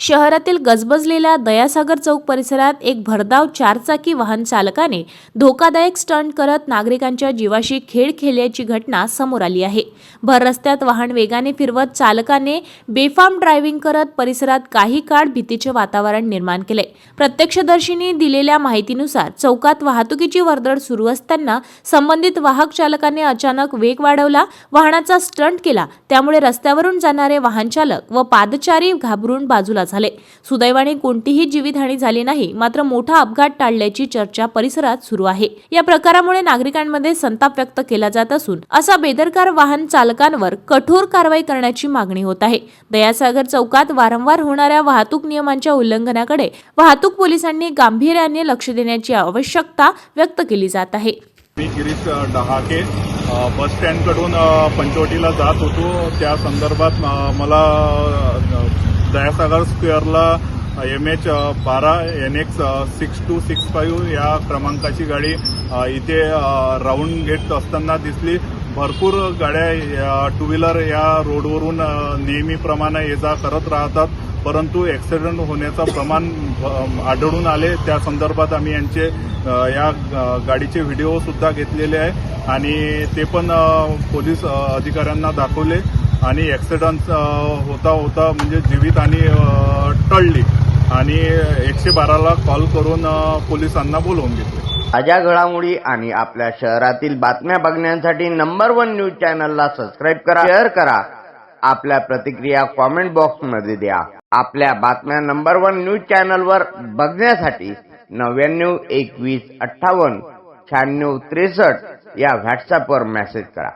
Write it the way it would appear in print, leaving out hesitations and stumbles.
शहरातील गजबजलेल्या दयासागर चौक परिसरात एक भरधाव चारचाकी वाहन चालकाने धोकादायक स्टंट करत नागरिकांच्या जीवाशी खेळ खेळल्याची घटना समोर आली आहे। भर रस्त्यात वाहन वेगाने फिरवत चालकाने बेफाम ड्रायव्हिंग करत परिसरात काही काळ भीतीचे वातावरण निर्माण केले। प्रत्यक्षदर्शींनी दिलेल्या माहितीनुसार चौकात वाहतुकीची वर्दळ सुरू असताना संबंधित वाहक चालकाने अचानक वेग वाढवला, वाहनाचा स्टंट केला। त्यामुळे रस्त्यावरून जाणारे वाहन चालक व पादचारी घाबरून बाजूला झाले। सुदैवाने कोणतीही जीवितहानी झाली नाही, मात्र मोठा अपघात टाळल्याची चर्चा परिसरात सुरू आहे। या प्रकारामुळे नागरिकांमध्ये संताप व्यक्त केला जात असून असा बेदरकार वाहन चालकांवर कठोर कारवाई करण्याची मागणी होत आहे। दयासागर चौकात वारंवार होणाऱ्या वाहतूक नियमांच्या उल्लंघनाकडे वाहतूक पोलिसांनी गांभीर्याने लक्ष देण्याची आवश्यकता व्यक्त केली जात आहे। मी गिरीश डहाके बस स्टँड कडून पंचवटीला जात होतो। त्या संदर्भात मला दयासागर स्क्वेअरला MH12 NX 6265 या क्रमांकाची गाडी इथे राऊंड घेत असताना दिसली। भरपूर गाड्या टू व्हीलर या रोडवरून नेहमीप्रमाणे ये जा करत राहतात, परंतु ॲक्सिडेंट होण्याचं प्रमाण आढळून आले। त्या संदर्भात आम्ही यांचे या गाडीचे व्हिडिओ सुद्धा घेतलेले आहे आणि ते पण पोलीस अधिकाऱ्यांना दाखवले आणि ॲक्सिडेंट होता म्हणजे जीवितहानी टळली आणि 112ला कॉल करून पोलिसांना बोलवून घेतले। ताज्या घडामोडी आणि आपल्या शहरातील बातम्या बघण्यासाठी नंबर 1 न्यूज चॅनलला सबस्क्राईब करा, शेअर करा, आपल्या प्रतिक्रिया कॉमेंट बॉक्समध्ये द्या। आपल्या बातम्या नंबर 1 न्यूज चॅनलवर बघण्यासाठी 99 21 58 96 63 या व्हॉट्सअपवर मेसेज करा।